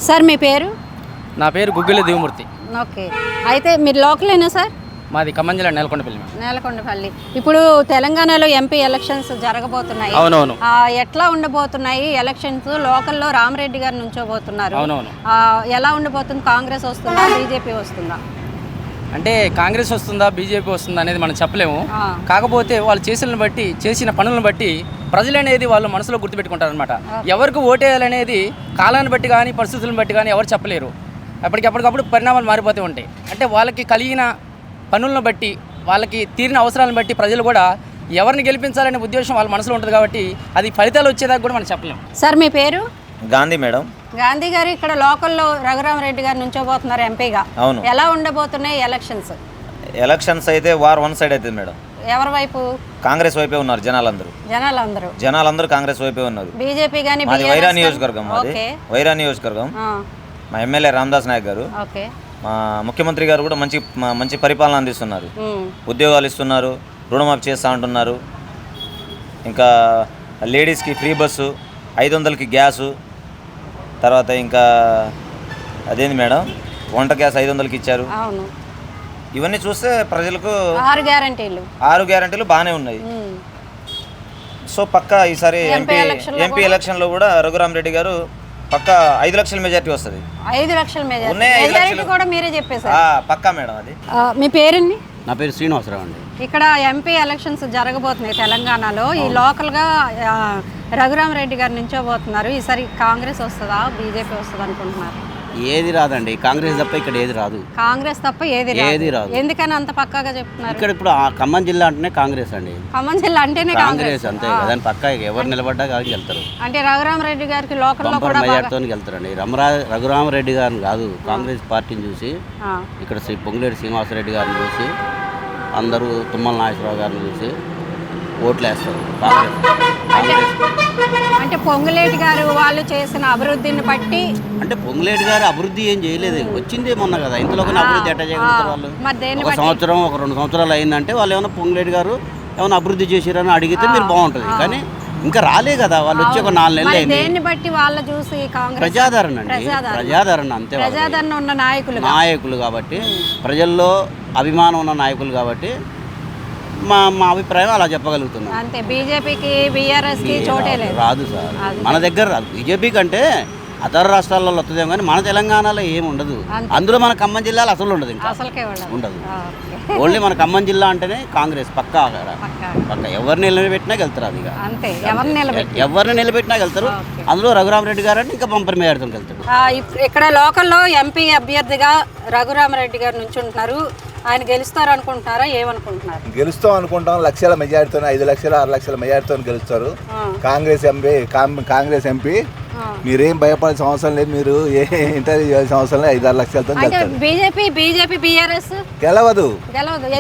Sir మీ పేరు? నా పేరు గుగ్గిలి దివమూర్తి. ఓకే, అయితే మీరు లోకలేనా సార్? మాది ఖమ్మం జిల్లా నేలకొండపల్లి. నేలకొండపల్లి. ఇప్పుడు తెలంగాణలో ఎంపీ ఎలక్షన్స్ జరగబోతున్నాయి. అవునవును. ఎట్లా ఉండబోతున్నాయి ఎలక్షన్స్? లోకల్లో రామరెడ్డి గారు నుంచోబోతున్నారు. అవునవును. ఎలా ఉండబోతుంది? కాంగ్రెస్ వస్తుందా, బీజేపీ వస్తుందా? అంటే కాంగ్రెస్ వస్తుందా, బీజేపీ వస్తుందా అనేది మనం చెప్పలేము. కాకపోతే వాళ్ళు చేసిన పనులను బట్టి ప్రజలు అనేది వాళ్ళు మనసులో గుర్తుపెట్టుకుంటారనమాట. ఎవరికి ఓటేయాలనేది కాలాన్ని బట్టి కానీ పరిస్థితులను బట్టి కానీ ఎవరు చెప్పలేరు. ఎప్పటికప్పుడు పరిణామాలు మారిపోతూ ఉంటాయి. అంటే వాళ్ళకి కలిగిన పనులను బట్టి, వాళ్ళకి తీరిన అవసరాలను బట్టి ప్రజలు కూడా ఎవరిని గెలిపించాలనే ఉద్దేశం వాళ్ళ మనసులో ఉంటుంది. కాబట్టి అది ఫలితాలు వచ్చేదాకా కూడా మనం చెప్పలేము. సార్ మీ పేరు? గాంధీ మేడం. గాంధీ గారు ఇక్కడ లోకల్లో రఘురామరెడ్డి గారు నుంచోబోతున్నారు ఎంపీగా. అవును. ఎలా ఉండబోతున్నాయి ఎలక్షన్స్? ఎలక్షన్స్ అయితే వార్ వన్ సైడ్ అవుతుంది మేడం. ఎవరి వైపు? కాంగ్రెస్ వైపే ఉన్నారు జనాలందరూ కాంగ్రెస్ వైపే ఉన్నారు. బీజేపీ గాని మాది వైరా నియోజకవర్గం. వైరా నియోజకవర్గం. మా ఎమ్మెల్యే రామదాస్ నాయక్ గారు, మా ముఖ్యమంత్రి గారు కూడా మంచి పరిపాలన అందిస్తున్నారు. ఉద్యోగాలు ఇస్తున్నారు, రుణమాఫీ చేస్తూ ఉంటున్నారు. ఇంకా లేడీస్కి ఫ్రీ బస్సు, 500కి గ్యాసు, తర్వాత ఇంకా అదేంది మేడం వంట గ్యాస్ 500కి ఇచ్చారు. ఇవన్నీ చూస్తే ప్రజలకు 6 గ్యారంటీలు బాగానే ఉన్నాయి. సో పక్కా ఈసారి ఎంపీ ఎలక్షన్లో కూడా రఘురామరెడ్డి గారు పక్కా 5 లక్షల మెజార్టీ వస్తుంది. 5 లక్షల మెజార్టీ కూడా మీరే చెప్పేశారు. పక్కా మేడం. అది మీ పేరండి? నా పేరు శ్రీనివాసరావు అండి. ఇక్కడ ఎంపీ ఎలక్షన్స్ జరగబోతున్నాయి తెలంగాణలో. ఈ లోకల్గా రఘురామరెడ్డి గారు నించోబోతున్నారు. ఈసారి కాంగ్రెస్ వస్తుందా, బీజేపీ వస్తుందా అనుకుంటున్నారు? ఏది రాదండి, కాంగ్రెస్ తప్ప ఇక్కడ ఏది రాదు. కాంగ్రెస్ తప్ప ఏది రాదు. ఎందుకని అంత పక్కాగా చెప్తున్నారు? ఇక్కడ ఇప్పుడు ఖమ్మం జిల్లా అంటేనే కాంగ్రెస్ అండి. ఖమ్మం జిల్లా అంటేనే కాంగ్రెస్ అంతే కదా. పక్కా ఎవరు నిలబడ్డా వెళ్తారు. అంటే రఘురామరెడ్డి గారికి లోకల్లో కూడా మెజార్టీతో వెళ్తారండి. రఘురామరెడ్డి గారిని కాదు, కాంగ్రెస్ పార్టీని చూసి, ఇక్కడ పొంగులేటి శ్రీనివాసరెడ్డి గారిని చూసి, అందరూ తుమ్మల నాగేశ్వరరావు గారిని చూసి ఓట్లు వేస్తారు కాంగ్రెస్. అంటే పొంగులేటి గారు వాళ్ళు చేసిన అభివృద్ధిని బట్టి. అంటే పొంగులేటి గారు అభివృద్ధి ఏం చేయలేదు, వచ్చిందే మొన్న కదా. ఇంతలో అభివృద్ధి ఎట్లా చేయగలుగుతారు వాళ్ళు? ఒక సంవత్సరం, ఒక 2 సంవత్సరాలు అయిందంటే వాళ్ళు ఏమైనా పొంగులేటి గారు ఏమైనా అభివృద్ధి చేసిరని అడిగితే మీరు బాగుంటుంది. కానీ ఇంకా రాలే కదా. వాళ్ళు వచ్చి ఒక 4 నెలలు అయింది. దేన్ని బట్టి వాళ్ళు చూసి కాంగ్రెస్ ప్రజాదరణ అండి, ప్రజాదరణ అంతే. ప్రజాదరణ ఉన్న నాయకులు కాబట్టి, ప్రజల్లో అభిమానం ఉన్న నాయకులు కాబట్టి మా అభిప్రాయం అలా చెప్పగలుగుతున్నాం అంతే. బీజేపీకి, బీఆర్ఎస్ కి చోటే లేదు. రాదు సార్, మన దగ్గర రాదు. బీజేపీ కంటే అదర్ రాష్ట్రాలలో వస్తుందేమో కానీ మన తెలంగాణలో ఏమి ఉండదు. అందులో మన ఖమ్మం జిల్లాలో అసలు ఉండదు, ఇంకా ఉండదు. ఓన్లీ మన ఖమ్మం జిల్లా అంటేనే కాంగ్రెస్ పక్కా. ఎవరిని నిలబెట్టినా వెళ్తారు. అది ఎవరిని నిలబెట్టినా వెళ్తారు. అందులో రఘురామరెడ్డి గారు అంటే ఇంకా బంపర్ మేయర్తో వెళ్తాడు. ఇక్కడ లోకల్లో ఎంపీ అభ్యర్థిగా రఘురామరెడ్డి గారు నుంచి ఉంటున్నారు. ఆయన గెలుస్తారు అనుకుంటున్నారా? ఏమనుకుంటున్నారు? గెలుస్తాం అనుకుంటాం. లక్షల మెజార్టీతో, 5 లక్షల 6 లక్షల మెజార్టీతో గెలుస్తారు కాంగ్రెస్ ఎంపీ. మీరేం భయపడాల్సిన అవసరం లేదు. మీరు ఏ ఇంటర్వ్యూ చేయాల్సిన అవసరం లేదు. 5-6 లక్షలతో బీజేపీ బీఆర్ఎస్ గెలవదు.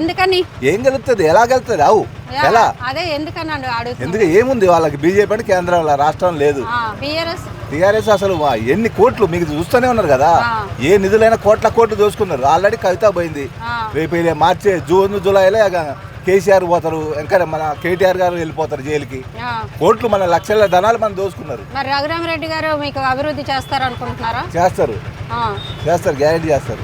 ఎందుకని? ఏం గెలుస్తుంది? ఎలా గెలుస్తుంది? రావు. ఎలా? అదే ఎందుకని ఎందుకు? ఏముంది వాళ్ళకి? బీజేపీ అంటే కేంద్రంలో, రాష్ట్రం లేదు. టీఆర్ఎస్ అసలు ఎన్ని కోట్లు మీకు చూస్తూనే ఉన్నారు కదా. ఏ నిధులైనా కోట్లు దోచుకున్నారు. ఆల్రెడీ కవిత పోయింది. రేపు మార్చి జూన్ జూలైలో కేసీఆర్ పోతారు, ఇంకా మన కేటీఆర్ గారు వెళ్ళిపోతారు జైలుకి. కోట్లు మన లక్షల ధనాలు మనం దోచుకున్నారు. మరి రఘురామరెడ్డి గారు మీకు అభివృద్ధి చేస్తారు అనుకుంటున్నారా? చేస్తారు, గ్యారెంటీ చేస్తారు.